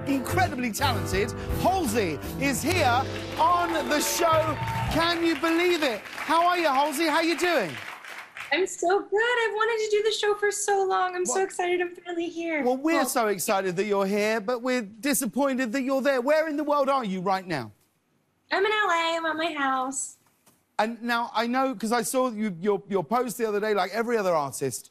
incredibly talented. Halsey is here on the show. Can you believe it? How are you, Halsey? How are you doing? I'm so good. I've wanted to do the show for so long. I'm so excited I'm finally here. Well, we're so excited that you're here, but we're disappointed that you're there. Where in the world are you right now? I'm in LA. I'm at my house. And now, I know, because I saw your post the other day, like every other artist,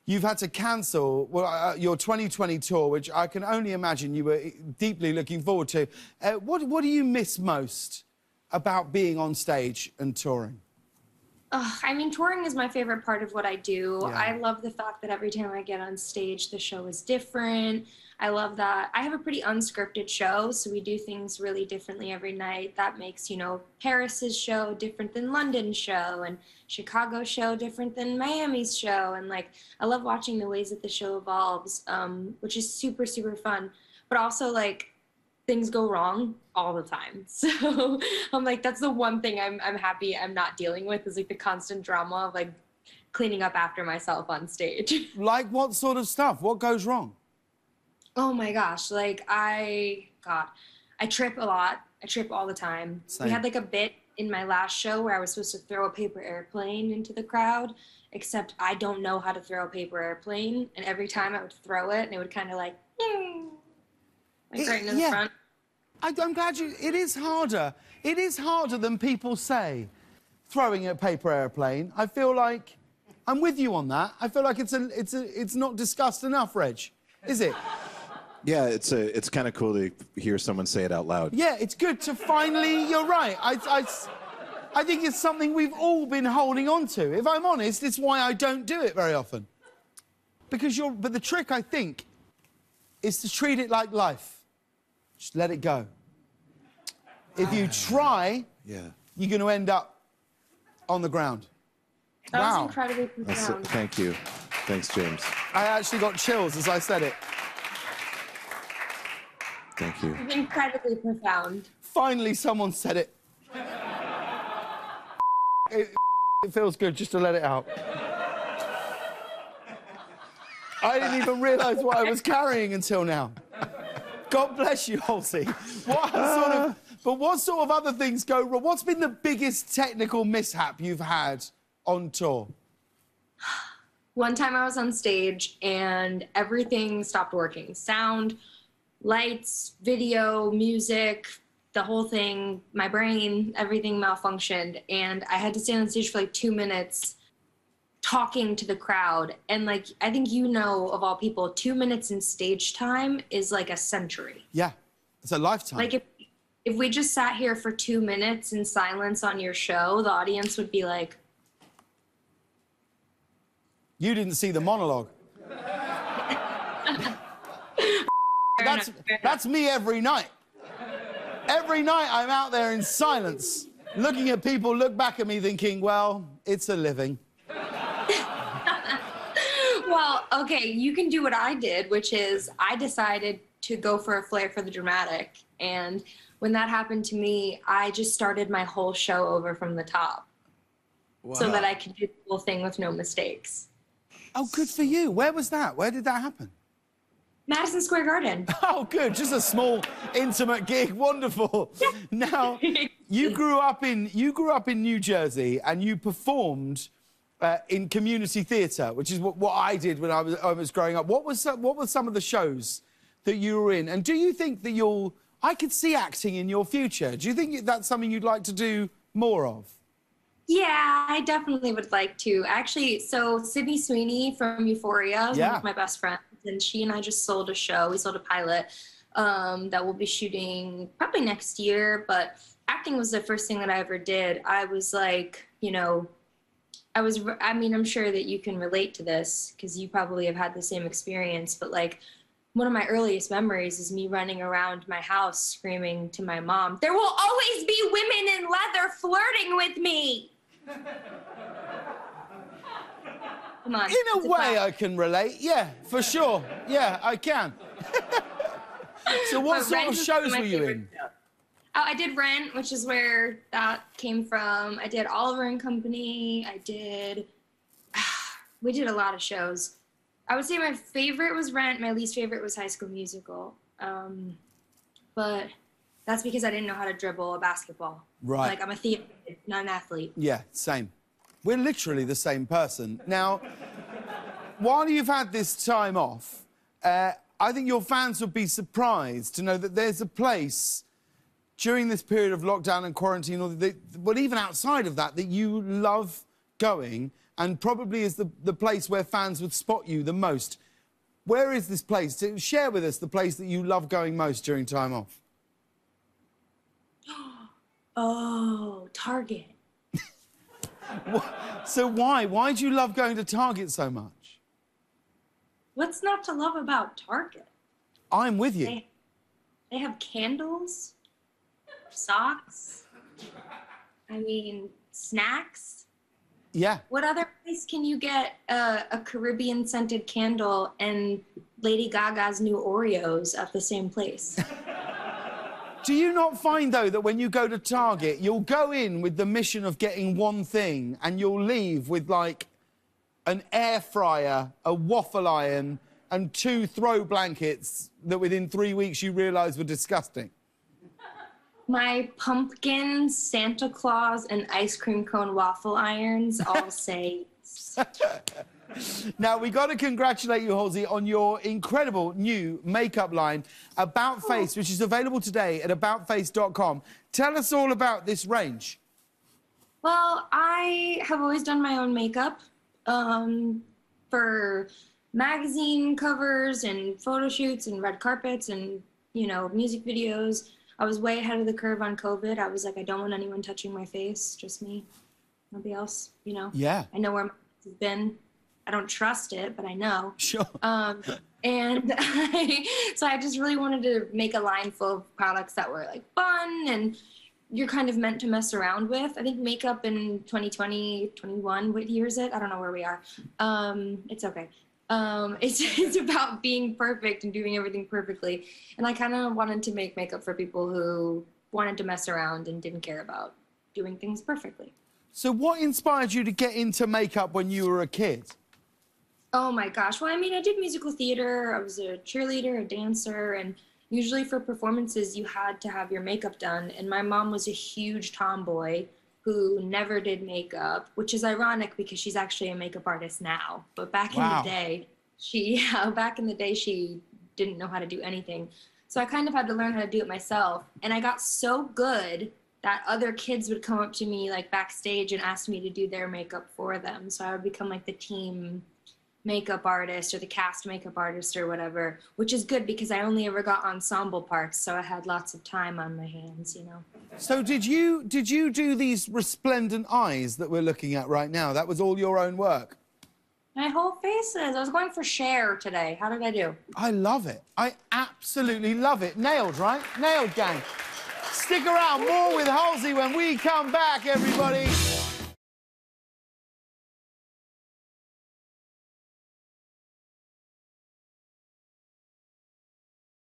you've had to cancel your 2020 tour, which I can only imagine you were deeply looking forward to. What do you miss most about being on stage and touring? I mean, touring is my favorite part of what I do. Yeah. I love the fact that every time I get on stage, the show is different. I love that. I have a pretty unscripted show, so we do things really differently every night. That makes, you know, Paris's show different than London's show, and Chicago's show different than Miami's show. And, like, I love watching the ways that the show evolves, which is super, super fun. But also, like, things go wrong all the time. So I'm like, that's the one thing I'm happy I'm not dealing with, is like the constant drama of like cleaning up after myself on stage. Like what sort of stuff? What goes wrong? Oh my gosh, like I trip a lot. I trip all the time. Same. We had like a bit in my last show where I was supposed to throw a paper airplane into the crowd, except I don't know how to throw a paper airplane, and every time I would throw it and it would kind of like right in the front. I'm glad you... It is harder. It is harder than people say, throwing a paper airplane. I feel like... I'm with you on that. I feel like it's not discussed enough, Reg. Is it? Yeah, it's kind of cool to hear someone say it out loud. Yeah, it's good to finally... You're right. I think it's something we've all been holding on to. If I'm honest, it's why I don't do it very often. Because you're... But the trick, I think, is to treat it like life. Just let it go. If you try, you're going to end up on the ground. That was incredibly profound. Thank you. Thanks, James. I actually got chills as I said it. Thank you. Incredibly profound. Finally, someone said it. It feels good just to let it out. I didn't even realise what I was carrying until now. God bless you, Halsey. What sort of other things go wrong? What's been the biggest technical mishap you've had on tour? One time I was on stage and everything stopped working. Sound, lights, video, music, the whole thing, my brain, everything malfunctioned. And I had to stand on stage for like 2 minutes talking to the crowd. And like, I think you know, of all people, 2 minutes in stage time is like a century. Yeah, it's a lifetime. Like if we just sat here for 2 minutes in silence on your show, the audience would be like... You didn't see the monologue. That's me every night. Every night I'm out there in silence, looking at people look back at me thinking, well, it's a living. Well, okay, you can do what I did, which is I decided to go for a flair for the dramatic. And when that happened to me, I just started my whole show over from the top. Wow. So that I could do the whole thing with no mistakes. Oh, good for you. Where was that? Where did that happen? Madison Square Garden. Oh, good. Just a small, intimate gig. Wonderful. Now, you grew up in New Jersey and you performed in community theatre, which is what I did when I was growing up. What were some of the shows that you were in? And do you think that I could see acting in your future. Do you think that's something you'd like to do more of? Yeah, I definitely would like to. Actually, so Sydney Sweeney from Euphoria is one of my best friends, and she and I just sold a show. We sold a pilot that we'll be shooting probably next year, but acting was the first thing that I ever did. I was like, you know, I mean, I'm sure that you can relate to this because you probably have had the same experience, but like one of my earliest memories is me running around my house screaming to my mom, "There will always be women in leather flirting with me." Come on. In a way, I can relate. Yeah, for sure. Yeah, I can. So what sort of shows were you in? Oh, I did Rent, which is where that came from. I did Oliver and Company. We did a lot of shows. I would say my favorite was Rent. My least favorite was High School Musical. but that's because I didn't know how to dribble a basketball. Right. Like, I'm a theater, not an athlete. Yeah, same. We're literally the same person. Now, while you've had this time off, I think your fans would be surprised to know that there's a place during this period of lockdown and quarantine, or well, even outside of that, that you love going and probably is the place where fans would spot you the most. Where is this place? Share with us the place that you love going most during time off. Oh, Target. So why? Why do you love going to Target so much? What's not to love about Target? I'm with you. They have candles, socks, I mean, snacks. Yeah. What other place can you get a Caribbean-scented candle and Lady Gaga's new Oreos at the same place? Do you not find, though, that when you go to Target, you'll go in with the mission of getting one thing and you'll leave with, like, an air fryer, a waffle iron and 2 throw blankets that within 3 weeks you realise were disgusting? My pumpkin, Santa Claus, and ice cream cone waffle irons all say... Now, we got to congratulate you, Halsey, on your incredible new makeup line, About Face, which is available today at aboutface.com. Tell us all about this range. Well, I have always done my own makeup for magazine covers and photo shoots and red carpets and, you know, music videos. I was way ahead of the curve on COVID. I was like, I don't want anyone touching my face, just me, nobody else, you know? Yeah. I know where my face has been. I don't trust it, but I know. Sure. And so I just really wanted to make a line full of products that were like fun and you're kind of meant to mess around with. I think makeup in 2020, 21, what year is it? I don't know where we are. It's okay. It's about being perfect and doing everything perfectly. And I kind of wanted to make makeup for people who wanted to mess around and didn't care about doing things perfectly. So what inspired you to get into makeup when you were a kid? Oh my gosh. Well, I mean, I did musical theater. I was a cheerleader, a dancer, and usually for performances, you had to have your makeup done. And my mom was a huge tomboy who never did makeup, which is ironic because she's actually a makeup artist now. But back in the day, she didn't know how to do anything. So I kind of had to learn how to do it myself. And I got so good that other kids would come up to me like backstage and ask me to do their makeup for them. So I would become like the team makeup artist or the cast makeup artist or whatever, which is good because I only ever got ensemble parts, so I had lots of time on my hands, you know. So did you do these resplendent eyes that we're looking at right now? That was all your own work? My whole face is. I was going for Cher today. How did I do? I love it. I absolutely love it. Nailed, right? Nailed, gang. Stick around. More with Halsey when we come back, everybody.